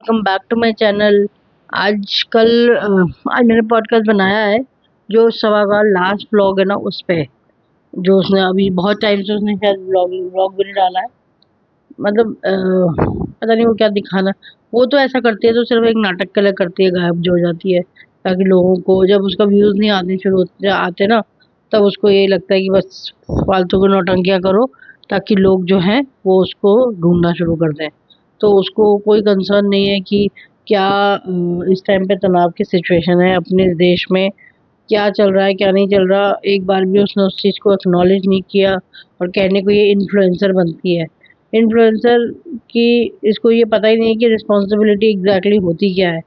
Welcome back to my channel. आजकल आज मैंने पॉडकास्ट बनाया है जो सवा का लास्ट व्लॉग है ना उस पे। जो उसने अभी बहुत टाइम से उसने शायद व्लॉग भी नहीं डाला है। मतलब पता नहीं वो क्या दिखाना। वो तो ऐसा करती है तो सिर्फ एक नाटक के लिए करती है, गायब जो हो जाती है ताकि लोगों को जब उसका व्यूज नहीं आने शुरू होते आते ना, तब उसको ये लगता है कि बस फालतू की नौटंकियां करो ताकि लोग जो हैं वो उसको ढूंढना शुरू कर दें। तो उसको कोई कंसर्न नहीं है कि क्या इस टाइम पे तनाव की सिचुएशन है अपने देश में, क्या चल रहा है क्या नहीं चल रहा। एक बार भी उसने उस चीज़ को एक्नॉलेज नहीं किया और कहने को ये इन्फ्लुएंसर बनती है। इन्फ्लुएंसर की इसको ये पता ही नहीं है कि रिस्पॉन्सिबिलिटी एग्जैक्टली होती क्या है।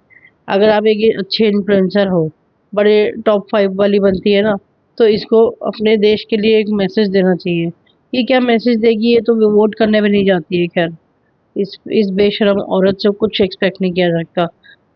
अगर आप एक अच्छे इन्फ्लुएंसर हो, बड़े टॉप 5 वाली बनती है ना, तो इसको अपने देश के लिए एक मैसेज देना चाहिए। ये क्या मैसेज देगी, ये तो वोट करने में नहीं जाती है। खैर, इस बेशरम औरत से कुछ एक्सपेक्ट नहीं किया सकता।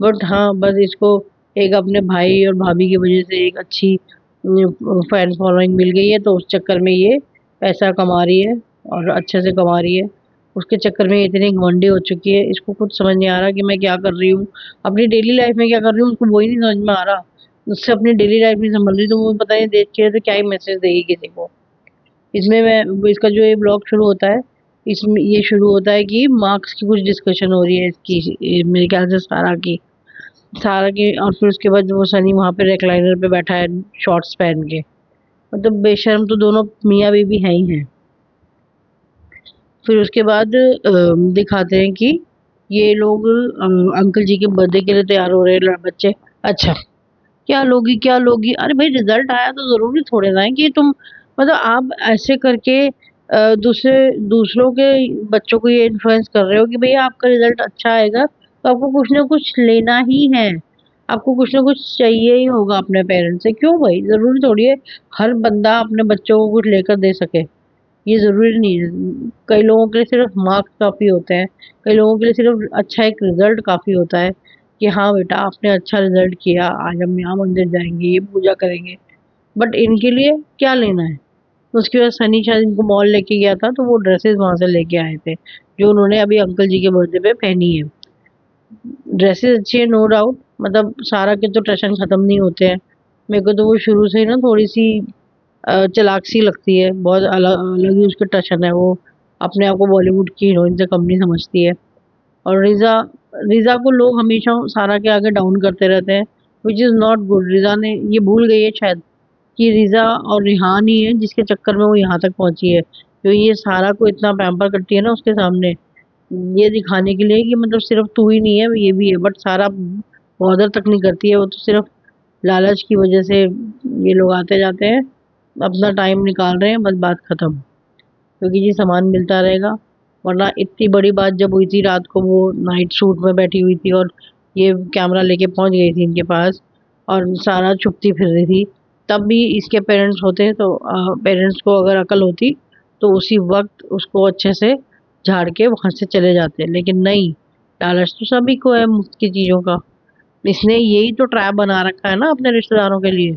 बट हाँ, बस इसको एक अपने भाई और भाभी की वजह से एक अच्छी फैन फॉलोइंग मिल गई है, तो उस चक्कर में ये पैसा कमा रही है और अच्छे से कमा रही है। उसके चक्कर में ये इतनी घमंडी हो चुकी है, इसको कुछ समझ नहीं आ रहा कि मैं क्या कर रही हूँ, अपनी डेली लाइफ में क्या कर रही हूँ, उसको वही नहीं समझ में आ रहा। उससे अपनी डेली लाइफ नहीं संभल रही, तो वो पता नहीं देख के तो क्या ही मैसेज देगी किसी को। इसमें मैं इसका जो ये ब्लॉग शुरू होता है, इसमें ये शुरू होता है कि मार्क्स की कुछ डिस्कशन हो रही है इसकी, मेरे ख्याल से सारा की और फिर उसके बाद वो सनी वहाँ पे रेक्लाइनर पे बैठा है शॉर्ट्स पहन के। मतलब बेशर्म तो दोनों मियाँ बीवी हैं ही हैं। फिर उसके बाद दिखाते हैं कि ये लोग अंकल जी के बर्थडे के लिए तैयार हो रहे हैं बच्चे। अच्छा, क्या लोगी, अरे भाई रिजल्ट आया तो जरूरी थोड़े ना है कि तुम, मतलब आप ऐसे करके दूसरों के बच्चों को ये इन्फ्लुएंस कर रहे हो कि भैया आपका रिजल्ट अच्छा आएगा तो आपको कुछ ना कुछ लेना ही है, आपको कुछ ना कुछ चाहिए ही होगा अपने पेरेंट्स से। क्यों भाई, जरूरी थोड़ी है हर बंदा अपने बच्चों को कुछ लेकर दे सके। ये ज़रूरी नहीं है। कई लोगों के लिए सिर्फ मार्क्स काफ़ी होते हैं, कई लोगों के लिए सिर्फ अच्छा एक रिज़ल्ट काफ़ी होता है कि हाँ बेटा आपने अच्छा रिज़ल्ट किया, आज हम यहाँ मंदिर जाएँगे, ये पूजा करेंगे। बट इनके लिए क्या लेना है? तो उसकी वजह सनी शायद इनको मॉल लेके गया था तो वो ड्रेसेस वहाँ से लेके आए थे, जो उन्होंने अभी अंकल जी के बर्थडे पे पहनी है। ड्रेसेस अच्छी है नो डाउट, मतलब सारा के तो टशन ख़त्म नहीं होते हैं। मेरे को तो वो शुरू से ही ना थोड़ी-सी चालाक सी लगती है, बहुत अलग अलग ही उसका टशन है। वो अपने आप को बॉलीवुड की हीरोइन से कम नहीं समझती है। और रिज़ा को लोग हमेशा सारा के आगे डाउन करते रहते हैं, which is not good. Riza ने ये भूल गई है शायद कि रिज़ा और रिहान ही है जिसके चक्कर में वो यहाँ तक पहुँची है। जो ये सारा को इतना पैम्पर करती है ना उसके सामने, ये दिखाने के लिए कि मतलब सिर्फ तू ही नहीं है ये भी है, बट सारा बॉदर तक नहीं करती है। वो तो सिर्फ लालच की वजह से ये लोग आते जाते हैं, अपना टाइम निकाल रहे हैं, बस बात खत्म। क्योंकि जी सामान मिलता रहेगा। वरना इतनी बड़ी बात जब हुई थी रात को, वो नाइट सूट में बैठी हुई थी और ये कैमरा लेके पहुंच गई थी इनके पास और सारा छुपती फिर रही थी, तब भी इसके पेरेंट्स होते तो पेरेंट्स को अगर अकल होती तो उसी वक्त उसको अच्छे से झाड़ के वहां से चले जाते। लेकिन नहीं, लालच तो सभी को है मुफ्त की चीजों का। इसने यही तो ट्रैप बना रखा है ना अपने रिश्तेदारों के लिए,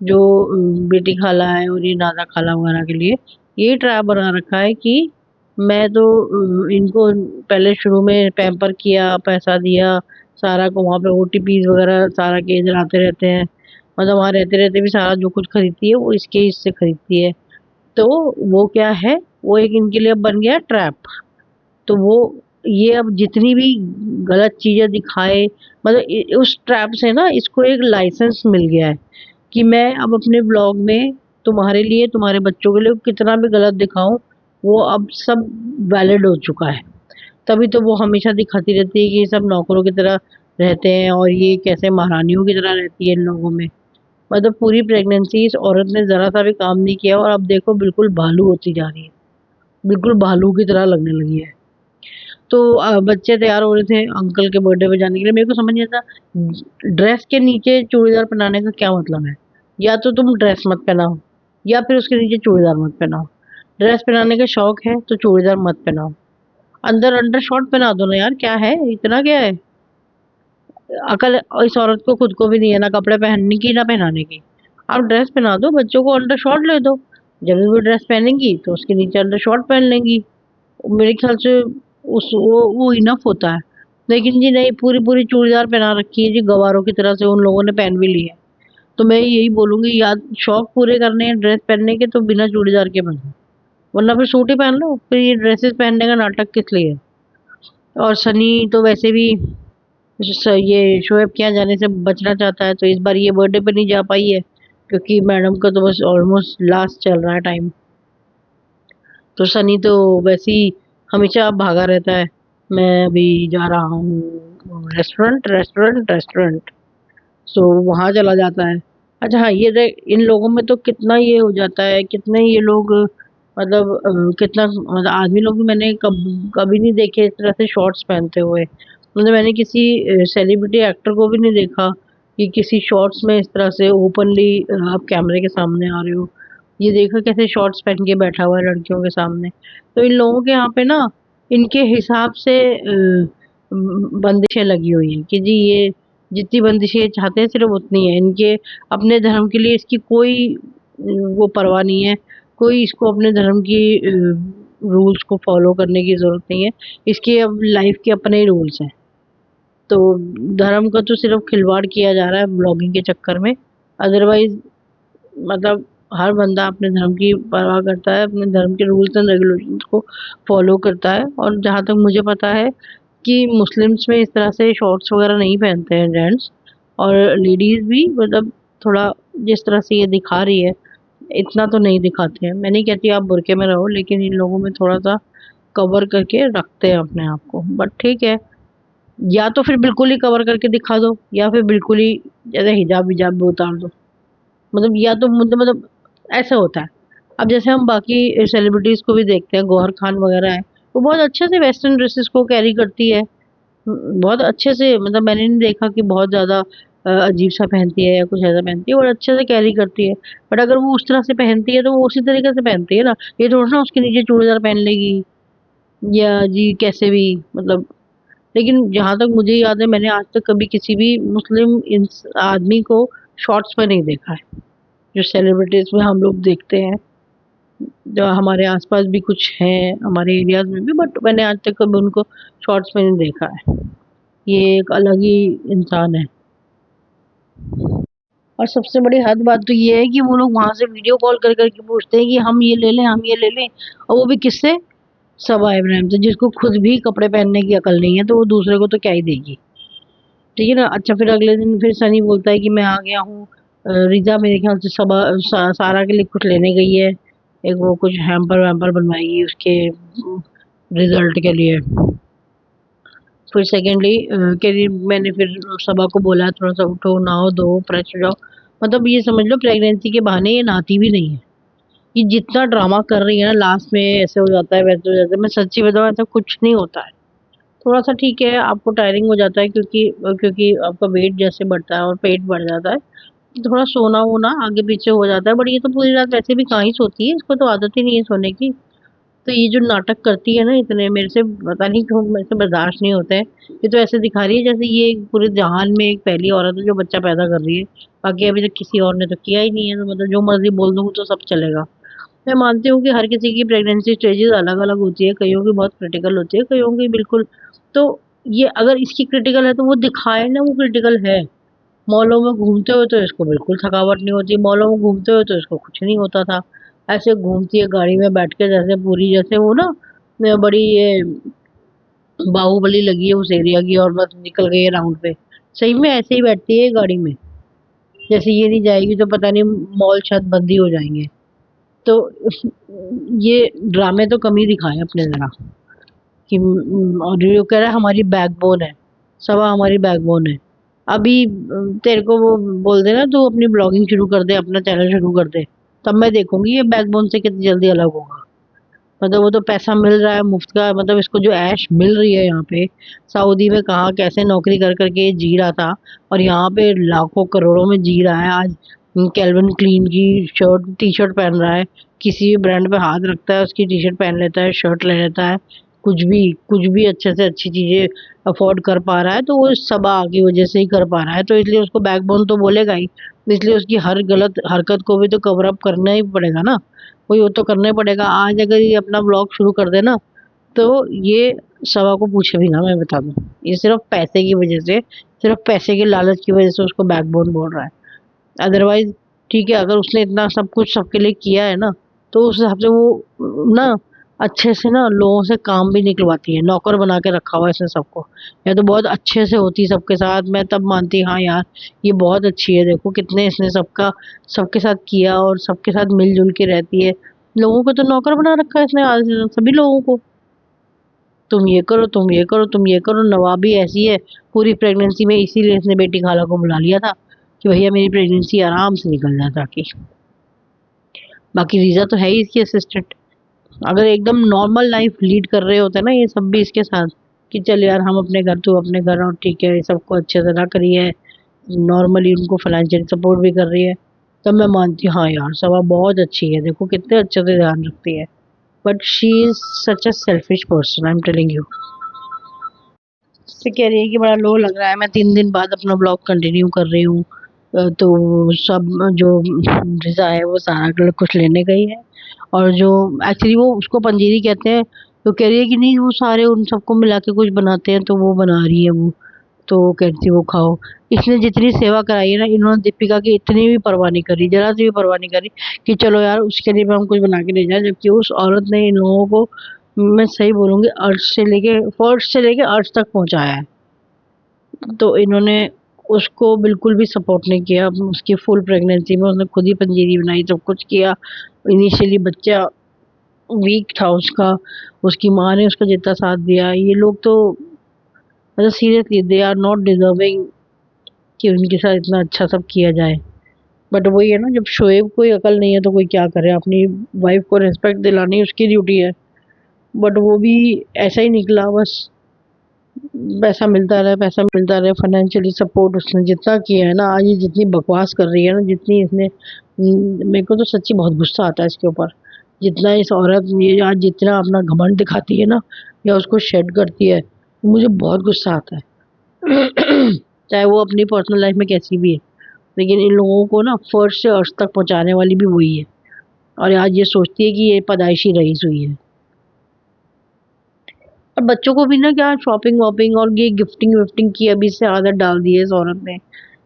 जो बेटी खाला है और ये नाना खाला वगैरह के लिए ये ट्रैप बना रखा है कि मैं तो इनको पहले शुरू में पैम्पर किया, पैसा दिया, सारा को वहाँ पे ओटीपीज वगैरह सारा के इधर आते रहते हैं, मतलब वहाँ रहते रहते भी सारा जो कुछ खरीदती है वो इसके इससे खरीदती है। तो वो क्या है, वो एक इनके लिए अब बन गया ट्रैप। तो वो ये अब जितनी भी गलत चीजें दिखाए, मतलब उस ट्रैप से ना इसको एक लाइसेंस मिल गया है कि मैं अब अपने ब्लॉग में तुम्हारे लिए, तुम्हारे बच्चों के लिए कितना भी गलत दिखाऊं, वो अब सब वैलिड हो चुका है। तभी तो वो हमेशा दिखाती रहती है कि ये सब नौकरों की तरह रहते हैं और ये कैसे महारानियों की तरह रहती है इन लोगों में। मतलब पूरी प्रेगनेंसी इस औरत ने ज़रा सा भी काम नहीं किया और अब देखो बिल्कुल भालू होती जा रही है, बिल्कुल भालू की तरह लगने लगी है। तो बच्चे तैयार हो रहे थे अंकल के बर्थडे पे जाने के लिए। मेरे को समझ नहीं आता ड्रेस के नीचे चूड़ीदार पहनाने का क्या मतलब है। या तो तुम ड्रेस मत पहनाओ या फिर उसके नीचे चूड़ीदार मत पहनाओ। ड्रेस पहनाने का शौक है तो चूड़ीदार मत पहनाओ, अंदर अंडर शॉर्ट पहना दो ना यार, क्या है इतना, क्या है। अकल इस औरत को खुद को भी नहीं है, ना कपड़े पहनने की ना पहनाने की। आप ड्रेस पहना दो, बच्चों को अंडर शॉर्ट ले दो, जब भी वो ड्रेस पहनेंगी तो उसके नीचे अंडर शॉर्ट पहन लेंगी। मेरे ख्याल से उस वो इनफ होता है। लेकिन जी नहीं, पूरी पूरी चूड़ीदार पहना रखी है जी, गवारों की तरह से उन लोगों ने पहन भी ली है। तो मैं यही बोलूंगी, या शौक पूरे करने हैं ड्रेस पहनने के तो बिना चूड़ीदार के पहनो, वरना फिर सूट ही पहन लो, फिर ये ड्रेसेस पहनने का नाटक किस लिए। और सनी तो वैसे भी ये शोएब के यहाँ जाने से बचना चाहता है, तो इस बार ये बर्थडे पे नहीं जा पाई है, क्योंकि मैडम का तो बस ऑलमोस्ट लास्ट चल रहा है टाइम। तो सनी तो वैसे ही हमेशा भागा रहता है, मैं अभी जा रहा हूँ रेस्टोरेंट रेस्टोरेंट रेस्टोरेंट, सो वहाँ चला जाता है। अच्छा हाँ, ये देख इन लोगों में तो कितना ये हो जाता है, कितने ये लोग मतलब कितना मतलब आदमी लोग भी मैंने कभी नहीं देखे इस तरह से शॉर्ट्स पहनते हुए। मतलब मैंने किसी सेलिब्रिटी एक्टर को भी नहीं देखा कि किसी शॉर्ट्स में इस तरह से ओपनली आप कैमरे के सामने आ रहे हो। ये देखो कैसे शॉर्ट्स पहन के बैठा हुआ है लड़कियों के सामने। तो इन लोगों के यहाँ पे ना इनके हिसाब से बंदिशें लगी हुई हैं कि जी ये जितनी बंदिशें ये चाहते हैं सिर्फ उतनी है इनके। अपने धर्म के लिए इसकी कोई वो परवाह नहीं है, कोई इसको अपने धर्म की रूल्स को फॉलो करने की ज़रूरत नहीं है। इसके अब लाइफ के अपने ही रूल्स हैं। तो धर्म का तो सिर्फ खिलवाड़ किया जा रहा है ब्लॉगिंग के चक्कर में। अदरवाइज़ मतलब हर बंदा अपने धर्म की परवाह करता है, अपने धर्म के रूल्स एंड रेगुलेशंस को फॉलो करता है। और जहाँ तक मुझे पता है कि मुस्लिम्स में इस तरह से शॉर्ट्स वगैरह नहीं पहनते हैं जेंट्स, और लेडीज़ भी मतलब थोड़ा जिस तरह से ये दिखा रही है इतना तो नहीं दिखाते हैं। मैं नहीं कहती आप बुर्के में रहो, लेकिन इन लोगों में थोड़ा-सा कवर करके रखते हैं अपने आप को। बट ठीक है, या तो फिर बिल्कुल ही कवर करके दिखा दो, या फिर बिल्कुल ही जैसे हिजाब विजाब भी उतार दो। मतलब या तो मतलब ऐसा होता है। अब जैसे हम बाकी सेलिब्रिटीज़ को भी देखते हैं, गौहर खान वगैरह है, वो बहुत अच्छे से वेस्टर्न ड्रेसेस को कैरी करती है। बहुत अच्छे से, मतलब मैंने नहीं देखा कि बहुत ज़्यादा अजीब-सा पहनती है या कुछ ऐसा पहनती है, और अच्छे से कैरी करती है। बट अगर वो उस तरह से पहनती है तो वो उसी तरीके से पहनती है ना, ये थोड़ी ना उसके नीचे चूड़ीदार पहन लेगी या जी कैसे भी मतलब। लेकिन जहाँ तक मुझे याद है मैंने आज तक कभी किसी भी मुस्लिम आदमी को शॉर्ट्स में नहीं देखा है, जो सेलिब्रिटीज़ में हम लोग देखते हैं। जो हमारे आसपास भी कुछ हैं हमारे एरियाज़ में भी, बट मैंने आज तक कभी उनको शॉर्ट्स में नहीं देखा है। ये एक अलग ही इंसान है। और सबसे बड़ी हद बात तो ये है कि वो लोग वहाँ से वीडियो कॉल कर कर के पूछते हैं कि हम ये ले लें, हम ये ले लें, और वो भी किससे? सबा इब्राहिम से, जिसको खुद भी कपड़े पहनने की अकल नहीं है, तो वो दूसरे को तो क्या ही देगी। ठीक है ना। अच्छा फिर अगले दिन फिर सनी बोलता है कि मैं आ गया हूँ, रिजा मेरे ख्याल से सारा के लिए कुछ लेने गई है, एक वो कुछ हैम्पर वैम्पर बनवाएगी उसके रिजल्ट के लिए। फिर सेकेंडली कि मैंने फिर सबा को बोला थोड़ा सा उठो नहाओ धो फ्रेश हो जाओ। मतलब ये समझ लो प्रेगनेंसी के बहाने ये नहाती भी नहीं है। ये जितना ड्रामा कर रही है ना, लास्ट में ऐसे हो जाता है वैसे हो जाता है। मैं सच्ची बताऊँ ऐसा कुछ नहीं होता है। थोड़ा सा ठीक है आपको टायरिंग हो जाता है, क्योंकि क्योंकि आपका वेट जैसे बढ़ता है और पेट बढ़ जाता है, तो थोड़ा सोना वोना आगे पीछे हो जाता है। बट ये तो पूरी रात वैसे भी कहाँ ही सोती है, इसको तो आदत ही नहीं है सोने की। तो ये जो नाटक करती है ना इतने, मेरे से पता नहीं क्यों मेरे से बर्दाश्त नहीं होते हैं। ये तो ऐसे दिखा रही है जैसे ये पूरे जहान में एक पहली औरत है जो बच्चा पैदा कर रही है, बाकी अभी तक किसी और ने तो किया ही नहीं है। तो मतलब जो मर्जी बोल दूँ तो सब चलेगा। मैं मानती हूँ कि हर किसी की प्रेगनेंसी स्टेजेस अलग अलग होती है, कईयों की बहुत क्रिटिकल होती है, कईयों की बिल्कुल। तो ये अगर इसकी क्रिटिकल है तो वो दिखाए ना वो क्रिटिकल है। मॉलों में घूमते हुए तो इसको बिल्कुल थकावट नहीं होती, मॉलों में घूमते हुए तो इसको कुछ नहीं होता था। ऐसे घूमती है गाड़ी में बैठ के जैसे पूरी, जैसे वो ना बड़ी ये बाहुबली लगी है उस एरिया की, और बस निकल गई है राउंड पे। सही में ऐसे ही बैठती है गाड़ी में, जैसे ये नहीं जाएगी तो पता नहीं मॉल शायद बंद ही हो जाएंगे। तो ये ड्रामे तो कम ही दिखाए अपने जरा कि और जो कह रहा है हमारी बैकबोन है, सवा हमारी बैकबोन है। अभी तेरे को वो बोल देना तू अपनी ब्लॉगिंग शुरू कर दे, अपना चैनल शुरू कर दे, तब मैं देखूंगी ये बैकबोन से कितनी जल्दी अलग होगा। मतलब वो तो पैसा मिल रहा है मुफ्त का, मतलब इसको जो ऐश मिल रही है यहाँ पे सऊदी में, कहाँ कैसे नौकरी कर करके ये जी रहा था, और यहाँ पे लाखों करोड़ों में जी रहा है आज। कैल्विन क्लीन की शर्ट टी शर्ट पहन रहा है, किसी भी ब्रांड पे हाथ रखता है उसकी टी शर्ट पहन लेता है, शर्ट ले लेता है, कुछ भी अच्छे से अच्छी चीज़ें अफोर्ड कर पा रहा है, तो वो सबा की वजह से ही कर पा रहा है। तो इसलिए उसको बैकबोन तो बोलेगा ही, इसलिए उसकी हर गलत हरकत को भी तो कवर अप करना ही पड़ेगा ना, कोई वो तो करना ही पड़ेगा। आज अगर ये अपना ब्लॉग शुरू कर दे ना, तो ये सवा को पूछे भी ना, मैं बता दूँ। ये सिर्फ़ पैसे की वज़ह से, सिर्फ़ पैसे के लालच की वज़ह से उसको बैकबोन बोल रहा है। अदरवाइज़ ठीक है, अगर उसने इतना सब कुछ सबके लिए किया है ना, तो उस हिसाब से वो ना अच्छे से ना लोगों से काम भी निकलवाती है, नौकर बना के रखा हुआ है इसने सबको। या तो बहुत अच्छे से होती सबके साथ, मैं तब मानती हाँ यार, ये बहुत अच्छी है, देखो कितने इसने सबके साथ किया और सबके साथ मिल-जुल के रहती है। लोगों को तो नौकर बना रखा है इसने आधे से सभी लोगों को। तुम ये करो, तुम ये करो, तुम ये करो, नवाबी ऐसी है, पूरी प्रेगनेंसी में इसीलिए इसने बेटी खाला को बुला लिया था कि भैया मेरी प्रेगनेंसी आराम से निकल जाए ताकि। बाकी रीज़ा तो है ही इसकी असिस्टेंट। अगर एकदम नॉर्मल लाइफ लीड कर रहे होते ना ये सब भी इसके साथ, कि चल यार हम अपने घर, तू अपने घर, और ठीक है सबको अच्छे से रख रही है, नॉर्मली उनको फाइनेंशियल सपोर्ट भी कर रही है, तब मैं मानती हूँ हाँ यार सवा बहुत अच्छी है, देखो कितने अच्छे से ध्यान रखती है। But she is such a selfish person, I am telling you. से कह रही है कि बड़ा लो लग रहा है, मैं 3 दिन बाद अपना ब्लॉग कंटिन्यू कर रही हूँ। तो सब जो रिज़ा है वो सारा कुछ लेने गई है, और जो एक्चुअली वो उसको पंजीरी कहते हैं, तो कह रही है कि नहीं वो सारे उन सबको मिला के कुछ बनाते हैं तो वो बना रही है वो। तो वो कहती है वो खाओ। इसने जितनी सेवा कराई है ना, इन्होंने दीपिका की इतनी भी परवाह नहीं करी, ज़रा सी भी परवाह नहीं करी कि चलो यार उसके लिए भी हम कुछ बना के ले जाएँ, जबकि उस औरत ने इन लोगों को, मैं सही बोलूँगी, अर्श से लेके फर्श से लेके अर्श तक पहुँचाया है। तो इन्होंने उसको बिल्कुल भी सपोर्ट नहीं किया। उसकी फुल प्रेगनेंसी में उसने खुद ही पंजीरी बनाई, सब कुछ किया। इनिशियली बच्चा वीक था उसका, उसकी माँ ने उसका जितना साथ दिया। ये लोग तो मतलब seriously they are not deserving कि उनके साथ इतना अच्छा सब किया जाए। बट वही है ना, जब शोएब को ही अकल नहीं है तो कोई क्या करे, अपनी वाइफ को रिस्पेक्ट दिलानी उसकी ड्यूटी है। बट वो भी ऐसा ही निकला बस, पैसा मिलता रहे, फाइनेंशियली सपोर्ट उसने जितना किया है ना, आज ये जितनी बकवास कर रही है ना, जितनी इसने मेरे को तो सच्ची बहुत गुस्सा आता है इसके ऊपर। जितना इस औरत ये आज जितना अपना घमंड दिखाती है ना, या उसको शेड करती है, मुझे बहुत गुस्सा आता है। चाहे वो अपनी पर्सनल लाइफ में कैसी भी है, लेकिन इन लोगों को ना फर्श से अर्श तक पहुँचाने वाली भी वही है। और आज ये सोचती है कि ये पैदाइशी रईस हुई है। और बच्चों को भी ना क्या शॉपिंग वॉपिंग और ये गिफ्टिंग विफ्टिंग की अभी से आदत डाल दी है इस औरत ने।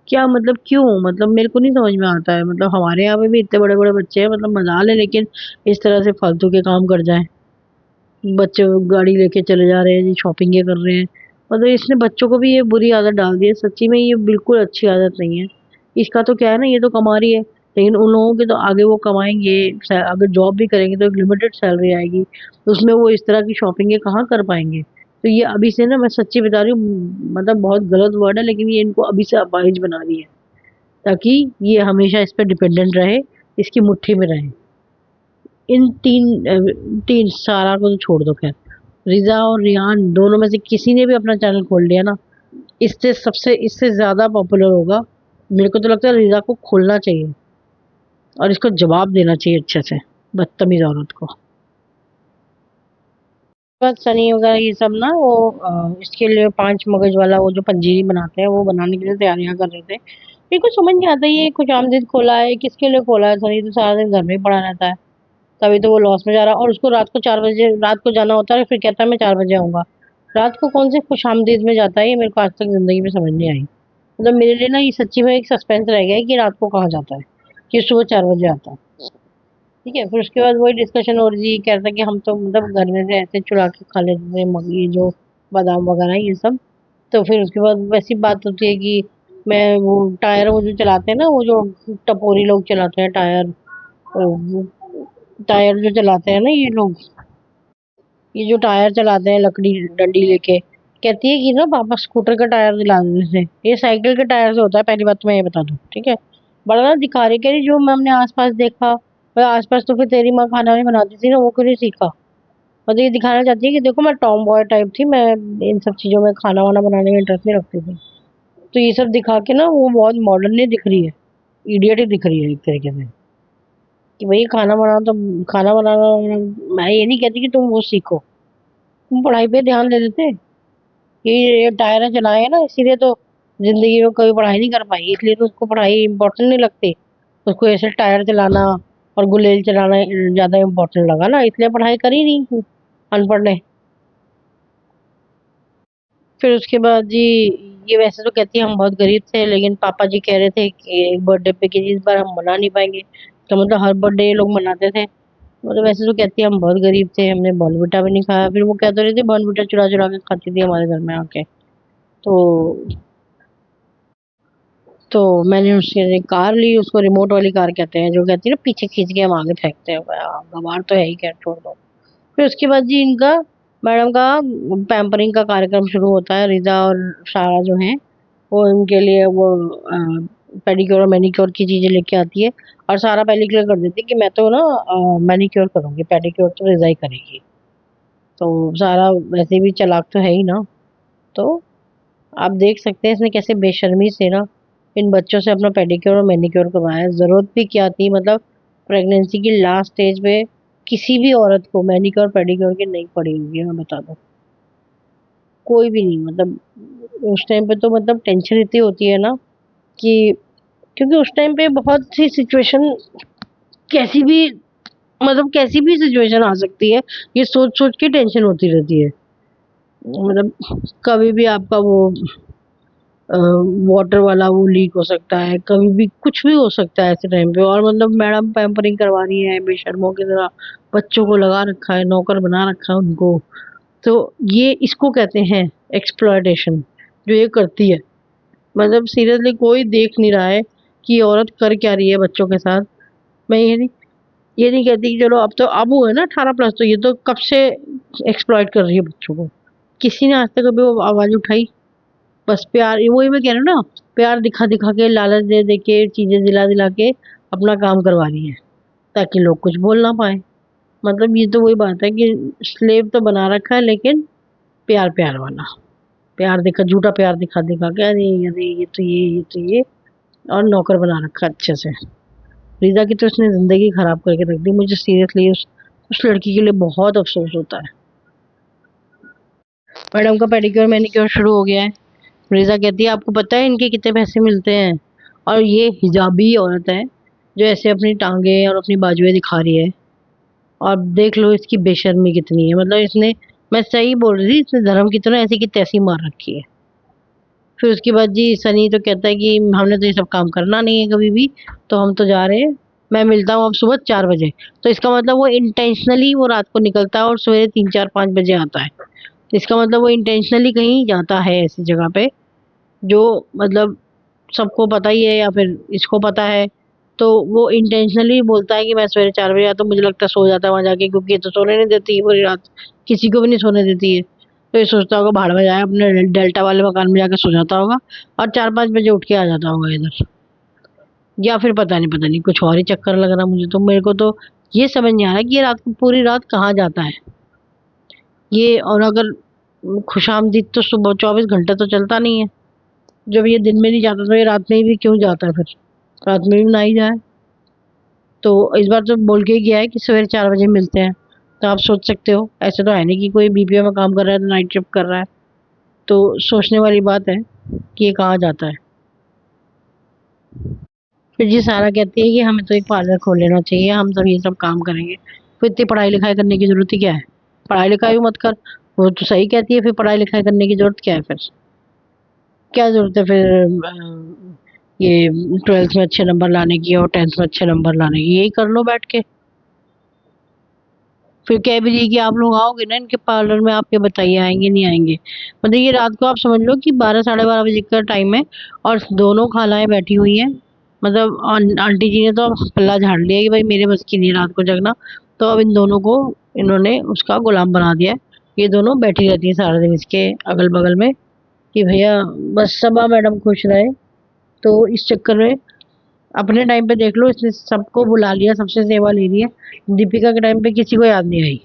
क्या मतलब क्यों? मतलब मेरे को नहीं समझ में आता है। मतलब हमारे यहाँ पे भी इतने बड़े-बड़े बच्चे हैं, मतलब मजाल है, लेकिन इस तरह से फालतू के काम कर जाएँ। बच्चे गाड़ी लेके चले जा रहे हैं जी, शॉपिंगें कर रहे हैं। मतलब इसने बच्चों को भी ये बुरी आदत डाल दी है। सच्ची में ये बिल्कुल अच्छी आदत नहीं है। इसका तो क्या है ना, ये तो कमा रही है, लेकिन उन लोगों के तो आगे वो कमाएँगे, अगर जॉब भी करेंगे तो एक लिमिटेड सैलरी आएगी। तो उसमें वो इस तरह की शॉपिंगें कहाँ कर पाएँगे? तो ये अभी से ना, मैं सच्ची बता रही हूँ, मतलब बहुत गलत वर्ड है, लेकिन ये इनको अभी से अपाहिज बना रही है, ताकि ये हमेशा इस पे डिपेंडेंट रहे, इसकी मुट्ठी में रहे। इन 3 सारा को तो छोड़ दो खैर। रिज़ा और रिहान दोनों में से किसी ने भी अपना चैनल खोल लिया ना, इससे ज़्यादा पॉपुलर होगा। मेरे को तो लगता है रिज़ा को खोलना चाहिए और इसको जवाब देना चाहिए अच्छे से, बदतमीज़ औरत को। बस सनी वगैरह ये सब ना वो इसके लिए 5 मगज वाला वो जो पंजीरी बनाते हैं वो बनाने के लिए तैयारियां कर रहे थे। मेरे को समझ नहीं आता ये खुशामदीद खोला है, किसके लिए खोला है? सनी तो सारा दिन घर में ही पड़ा रहता है, तभी तो वो लॉस में जा रहा है। और उसको रात को 4 बजे रात को जाना होता है, फिर कहता है मैं 4 बजे आऊंगा। रात को कौन से खुशामदीद में जाता है? ये मेरे को आज तक जिंदगी में समझ नहीं आई। मतलब मेरे लिए ना ये सच्ची में एक सस्पेंस रह गया है कि रात को कहाँ जाता है, कि सुबह 4 बजे आता है। ठीक है, फिर उसके बाद वही डिस्कशन हो रही थी, कह रहा था कि हम तो मतलब घर में से ऐसे चुरा के खा लेते थे ये जो बादाम वगैरह ये सब। तो फिर उसके बाद वैसी बात होती है कि मैं वो टायर वो जो चलाते हैं ना, वो जो टपोरी लोग चलाते हैं टायर, वो टायर जो चलाते हैं ना ये लोग, ये जो टायर चलाते हैं लकड़ी डंडी लेके, कहती है कि ना पापा स्कूटर का टायर दिलाने से, ये साइकिल के टायर से होता है। पहली बात तो मैं ये बता दूं, ठीक है। बड़ा ना दिखा रही, कह रही जो मैं हमने आसपास देखा, मतलब आसपास तो फिर तेरी माँ खाना नहीं बनाती थी ना, वो क्यों नहीं सीखा? मतलब ये दिखाना चाहती है कि देखो मैं टॉम बॉय टाइप थी, मैं इन सब चीजों में खाना वाना बनाने में इंटरेस्ट नहीं रखती थी। तो ये सब दिखा के ना वो बहुत मॉडर्न नहीं दिख रही है, इडियट ही दिख रही है एक तरीके से, कि भाई खाना बनाना। मैं ये नहीं कहती कि तुम वो सीखो, तुम पढ़ाई पे ध्यान दे देते। ये टायर चलाए हैं ना, इसीलिए तो जिंदगी में कभी पढ़ाई नहीं कर पाई, इसलिए तो उसको पढ़ाई इम्पोर्टेंट नहीं लगती। उसको ऐसे टायर चलाना और गुलेल चलाना ज्यादा इम्पोर्टेंट लगा ना, इसलिए पढ़ाई करी नहीं अनपढ़ ने। फिर उसके बाद जी ये वैसे तो कहती है हम बहुत गरीब थे, लेकिन पापा जी कह रहे थे कि एक बर्थडे पे कि इस बार हम मना नहीं पाएंगे। तो मतलब हर बर्थडे ये लोग मनाते थे। मतलब वैसे तो कहती है हम बहुत गरीब थे, हमने बॉर्नविटा भी नहीं खाया। फिर वो क्या तो रही थी बॉर्नविटा चुरा चुरा के खाती थी हमारे घर में आके। तो तो मैंने उसके लिए कार ली, उसको रिमोट वाली कार कहते हैं, जो कहती है ना पीछे खींच के हम आगे फेंकते हैं। गवार तो है ही, क्या छोड़ दो। फिर उसके बाद जी इनका मैडम का पैम्परिंग का कार्यक्रम शुरू होता है। रिजा और सारा जो है वो इनके लिए वो पेडिक्योर और मैनिक्योर की चीजें लेके आती है। और सारा पहले क्लियर कर देती है कि मैं तो ना मैनिक्योर करूंगी, पेडिक्योर तो रिजा ही करेगी। तो सारा वैसे भी चालाक तो है ही ना। तो आप देख सकते हैं इसने कैसे बेशर्मी से ना इन बच्चों से अपना पेडिक्योर और मैनिक्योर करवाया। जरूरत भी क्या थी, मतलब प्रेगनेंसी की लास्ट स्टेज पे किसी भी औरत को मैनिक्योर पेडिक्योर की नहीं पड़ी होगी, मैं बता दूं। कोई भी नहीं, मतलब उस टाइम पे तो मतलब टेंशन इतनी होती है ना कि क्योंकि उस टाइम पे बहुत सी सिचुएशन कैसी भी, मतलब कैसी भी सिचुएशन आ सकती है, ये सोच सोच के टेंशन होती रहती है। मतलब कभी भी आपका वो वाटर वाला वो लीक हो सकता है, कभी भी कुछ भी हो सकता है ऐसे टाइम पे। और मतलब मैडम पैम्परिंग करवा रही है बेशर्मों की तरह, बच्चों को लगा रखा है, नौकर बना रखा है उनको। तो ये इसको कहते हैं एक्सप्लॉयटेशन, जो ये करती है। मतलब सीरियसली कोई देख नहीं रहा है कि ये औरत कर क्या रही है बच्चों के साथ। मैं ये नहीं कहती कि चलो अब तो अब वो है ना 18+, तो ये तो कब से एक्सप्लॉइट कर रही है बच्चों को। किसी ने आज तक कभी वो आवाज उठाई? बस प्यार, वही मैं कह रही हूँ ना, प्यार दिखा दिखा के, लालच दे दे के, चीजें दिला दिला के अपना काम करवा रही है, ताकि लोग कुछ बोल ना पाए। मतलब ये तो वही बात है कि स्लेव तो बना रखा है, लेकिन प्यार प्यार वाला प्यार दिखा, झूठा प्यार दिखा दिखा के, अरे अरे ये और नौकर बना रखा अच्छे से। रीजा की तो उसने जिंदगी खराब करके रख दी। मुझे सीरियसली उस लड़की के लिए बहुत अफसोस होता है। मैडम का पेडिक्योर मैनिक्योर शुरू हो गया है। रीजा कहती है आपको पता है इनके कितने पैसे मिलते हैं? और ये हिजाबी औरत है जो ऐसे अपनी टांगे और अपनी बाजुएं दिखा रही है। और देख लो इसकी बेशर्मी कितनी है। मतलब इसने, मैं सही बोल रही थी, इसने धर्म की तरह ऐसी की तैसी मार रखी है। फिर उसके बाद जी सनी तो कहता है कि हमने तो ये सब काम करना नहीं है कभी भी, तो हम तो जा रहे हैं। मैं मिलता हूँ अब सुबह 4 बजे। तो इसका मतलब वो इंटेंशनली वो रात को निकलता है और सवेरे 3 4 5 बजे आता है। इसका मतलब वो इंटेंशनली कहीं जाता है ऐसी जगह पे, जो मतलब सबको पता ही है या फिर इसको पता है। तो वो इंटेंशनली बोलता है कि मैं सवेरे 4 बजे आता हूँ। मुझे लगता है सो जाता है वहां जाके, क्योंकि ये तो सोने नहीं देती है पूरी रात, किसी को भी नहीं सोने देती है। तो ये सोचता होगा भाड़ में जाए, अपने डेल्टा वाले मकान में जाके सो जाता होगा और 4 5 बजे उठ के आ जाता होगा इधर। या फिर पता नहीं कुछ और ही चक्कर लग रहा मुझे तो। मेरे को तो ये समझ नहीं आ रहा कि ये रात को पूरी रात कहाँ जाता है ये। और अगर खुशामदीद तो सुबह 24 घंटे तो चलता नहीं है। जब ये दिन में नहीं जाता तो ये रात में भी क्यों जाता है फिर? रात में भी ना ही जाए। तो इस बार तो बोल के ही गया है कि सवेरे 4 बजे मिलते हैं। तो आप सोच सकते हो, ऐसे तो है नहीं कि कोई बीपीओ में काम कर रहा है तो नाइट शिफ्ट कर रहा है। तो सोचने वाली बात है कि ये कहाँ जाता है। फिर जी सारा कहती है कि हमें तो एक पार्लर खोल लेना चाहिए, हम सब ये सब काम करेंगे। फिर इतनी पढ़ाई लिखाई करने की जरूरत ही क्या है? पढ़ाई लिखाई मत कर। वो तो सही कहती है, फिर पढ़ाई लिखाई करने की जरूरत क्या है फिर? क्या जरूरत है फिर ये 12th में अच्छे नंबर लाने की और 10th में अच्छे नंबर लाने की? यही कर लो बैठ के। फिर कह भी रही है कि आप लोग आओगे ना इनके पार्लर में, आप ये बताइए आएंगे नहीं आएंगे? मतलब ये रात को आप समझ लो कि 12 साढ़े 12 बजे का टाइम है और दोनों खालाएं बैठी हुई हैं। मतलब आंटी जी ने तो अब पल्ला झाड़ लिया कि भाई मेरे बस की नहीं रात को जगना। तो अब इन दोनों को इन्होंने उसका गुलाम बना दिया है। ये दोनों बैठी रहती है सारा दिन इसके अगल बगल में कि भैया बस सबा मैडम खुश रहे। तो इस चक्कर में अपने टाइम पे देख लो, इसने सबको बुला लिया, सबसे सेवा ले रही है। दीपिका के टाइम पे किसी को याद नहीं आई।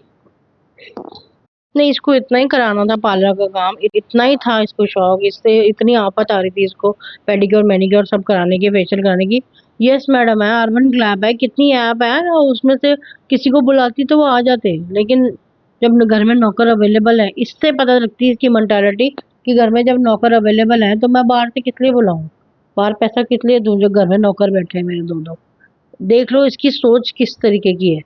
नहीं, इसको इतना ही कराना था पार्लर का काम, इतना ही था इसको शौक, इससे इतनी आफत आ रही थी इसको पेडिक्योर मैनिक्योर सब कराने की, फेशियल कराने की। यस मैडम है, अर्बन ग्लैब है, कितनी ऐप है और उसमें से किसी को बुलाती तो वो आ जाते। लेकिन जब घर में नौकर अवेलेबल है, इससे पता लगती है इसकी मेंटालिटी कि घर में जब नौकर अवेलेबल है तो मैं बाहर से किस लिए बुलाऊं, बाहर पैसा किस लिए दूं, जो घर में नौकर बैठे हैं मेरे दो दो। देख लो इसकी सोच किस तरीके की है।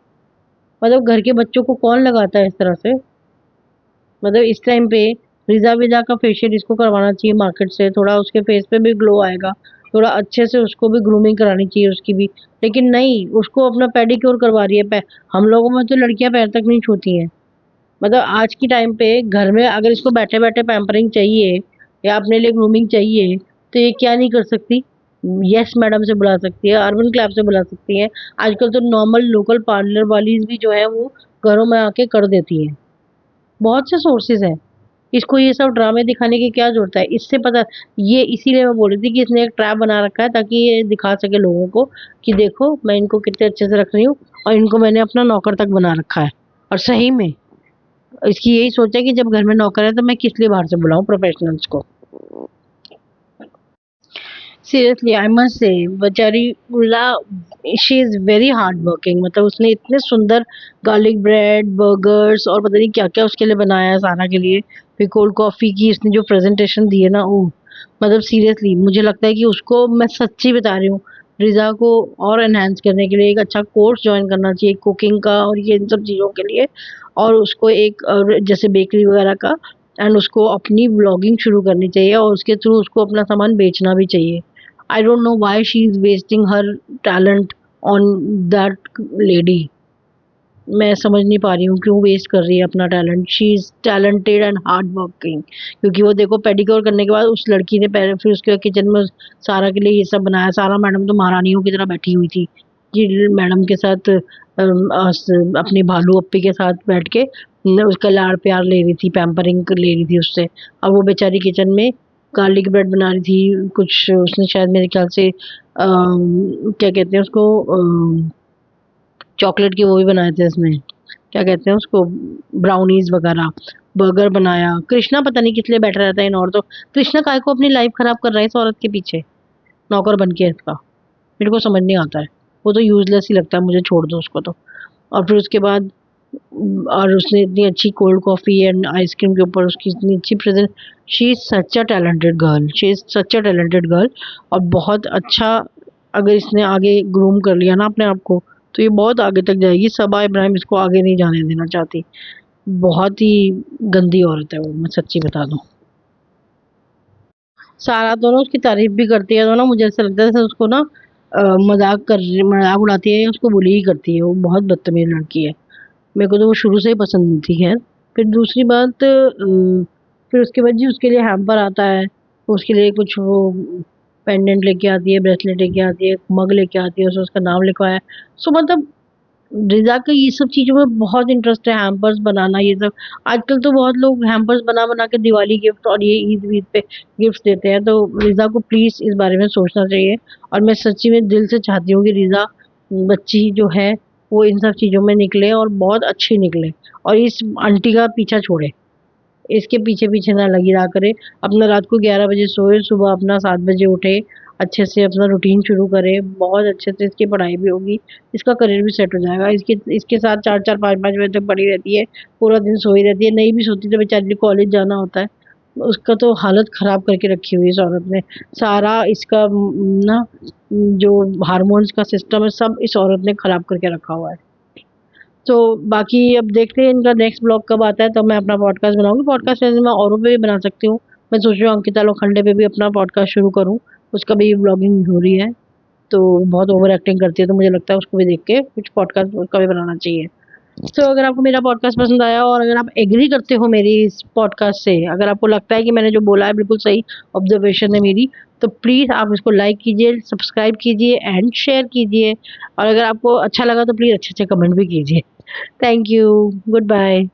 मतलब घर के बच्चों को कौन लगाता है इस तरह से? मतलब इस टाइम पे रिजा विजा का फेशियल इसको करवाना चाहिए मार्केट से, थोड़ा उसके फेस पे भी ग्लो आएगा, थोड़ा अच्छे से उसको भी ग्रूमिंग करानी चाहिए उसकी भी। लेकिन नहीं, उसको अपना पेडिक्योर करवा रही है। हम लोगों में तो लड़कियां पैर तक नहीं छूती हैं। मतलब आज की टाइम पे घर में अगर इसको बैठे बैठे पैम्परिंग चाहिए या अपने लिए ग्रूमिंग चाहिए, तो ये क्या नहीं कर सकती। यस मैडम से बुला सकती है, अर्बन क्लैब से बुला सकती है। आजकल तो नॉर्मल लोकल पार्लर वाली भी जो है वो घरों में आके कर देती है। बहुत से सोर्सेज हैं। इसको ये सब ड्रामे दिखाने की क्या जरूरत है। इससे पता, ये इसीलिए मैं बोल रही थी कि इसने एक ट्रैप बना रखा है ताकि ये दिखा सके लोगों को कि देखो मैं इनको कितने अच्छे से रख रही हूँ, और इनको मैंने अपना नौकर तक बना रखा है। और सही में इसकी यही सोच है कि जब घर में नौकर है तो मैं किस लिए बाहर से बुलाऊं प्रोफेशनल्स को। सीरियसली आई मस्ट से बेचारी Ulla, she is very hard working. मतलब उसने इतने सुंदर गार्लिक ब्रेड, बर्गर्स और पता नहीं क्या क्या उसके लिए बनाया है सारा के लिए। फिर कोल्ड कॉफी की इसने जो प्रेजेंटेशन दी है ना, वो मतलब सीरियसली मुझे लगता है कि उसको, मैं सच्ची बता रही हूँ, रिजा को और एनहेंस करने के लिए एक अच्छा कोर्स ज्वाइन करना चाहिए कुकिंग का और ये इन सब चीज़ों के लिए। और उसको एक जैसे बेकरी वगैरह का, एंड उसको अपनी ब्लॉगिंग शुरू करनी चाहिए और उसके थ्रू उसको अपना सामान बेचना भी चाहिए। I don't know why she is wasting her talent on that lady. मैं समझ नहीं पा रही हूँ क्यों वेस्ट कर रही है अपना talent. She is talented and hard working. क्योंकि वो देखो पेडिक्योर करने के बाद उस लड़की ने पहले फिर उसके किचन में सारा के लिए ये सब बनाया। सारा मैडम तो महारानियों की तरह बैठी हुई थी जी, मैडम के साथ अपनी भालू अप्पी के साथ बैठ के उसका लाड़ प्यार ले रही थी, पैम्परिंग ले रही थी उससे। अब वो बेचारी किचन में गार्लिक ब्रेड बना रही थी, कुछ उसने शायद मेरे ख्याल से क्या कहते हैं उसको, चॉकलेट के वो भी बनाए थे उसने, क्या कहते हैं उसको, ब्राउनीज वगैरह, बर्गर बनाया। कृष्णा पता नहीं किस लिए बैठा रहता है इन औरतों। कृष्णा काय को अपनी लाइफ खराब कर रहा है इस औरत के पीछे, नौकर बन के इसका। मेरे को समझ नहीं आता है, वो तो यूजलेस ही लगता है मुझे, छोड़ दो उसको तो। और फिर उसके बाद और उसने इतनी अच्छी कोल्ड कॉफ़ी एंड आइसक्रीम के ऊपर उसकी इतनी अच्छी present. She is such a talented girl, she is such a talented girl. और बहुत अच्छा, अगर इसने आगे ग्रूम कर लिया ना अपने आप को, तो ये बहुत आगे तक जाएगी। सबा इब्राहिम इसको आगे नहीं जाने देना चाहती। बहुत ही गंदी औरत है वो, मैं सच्ची बता दूं। सारा तो ना उसकी तारीफ भी करती है, तो ना मुझे ऐसा लगता है जैसे उसको ना मजाक उड़ाती है, उसको बुली ही करती है। वो बहुत बदतमीज लड़की है। मेरे को तो वो शुरू से ही पसंद नहीं थी। खैर, फिर दूसरी बात, फिर उसके बाद जी उसके लिए हैम्पर आता है। उसके लिए कुछ वो पेंडेंट लेके आती है, ब्रेसलेट लेके आती है, मग लेके आती है, उसमें उसका नाम लिखा है। सो मतलब रिजा का ये सब चीज़ों में बहुत इंटरेस्ट है, हैम्पर्स बनाना ये सब। आजकल तो बहुत लोग हैम्पर्स बना बना के दिवाली गिफ्ट और ये ईद वीद पे गिफ्ट देते हैं। तो रिजा को प्लीज़ इस बारे में सोचना चाहिए। और मैं सच्ची में दिल से चाहती हूँ कि रिजा बच्ची जो है वो इन सब चीज़ों में निकले और बहुत अच्छी निकले, और इस आंटी का पीछा छोड़े, इसके पीछे पीछे ना लगी रहा करे। अपना रात को 11 बजे सोए, सुबह अपना 7 बजे उठे, अच्छे से अपना रूटीन शुरू करे। बहुत अच्छे से इसकी पढ़ाई भी होगी, इसका करियर भी सेट हो जाएगा। इसके इसके साथ 4-4 5-5 बजे तक पड़ी रहती है, पूरा दिन सोई रहती है। नहीं भी सोती तो बेचारी कॉलेज जाना होता है। उसका तो हालत खराब करके रखी हुई है इस औरत ने। सारा इसका ना जो हार्मोन्स का सिस्टम है सब इस औरत ने खराब करके रखा हुआ है। तो बाकी अब देखते हैं इनका नेक्स्ट ब्लॉग कब आता है, तो मैं अपना पॉडकास्ट बनाऊंगी। पॉडकास्ट चैनल मैं औरों पे भी बना सकती हूँ। मैं सोच रही हूँ अंकिता लोखंडे पे भी अपना पॉडकास्ट शुरू करूँ, उसका भी ब्लॉगिंग हो रही है। तो बहुत ओवर एक्टिंग करती है, तो मुझे लगता है उसको भी देख के कुछ पॉडकास्ट उसका भी बनाना चाहिए। तो अगर आपको मेरा पॉडकास्ट पसंद आया और अगर आप एग्री करते हो मेरी इस पॉडकास्ट से, अगर आपको लगता है कि मैंने जो बोला है बिल्कुल सही ऑब्जर्वेशन है मेरी, तो प्लीज़ आप इसको लाइक कीजिए, सब्सक्राइब कीजिए एंड शेयर कीजिए। और अगर आपको अच्छा लगा तो प्लीज़ अच्छे अच्छे कमेंट भी कीजिए। Thank you, good bye.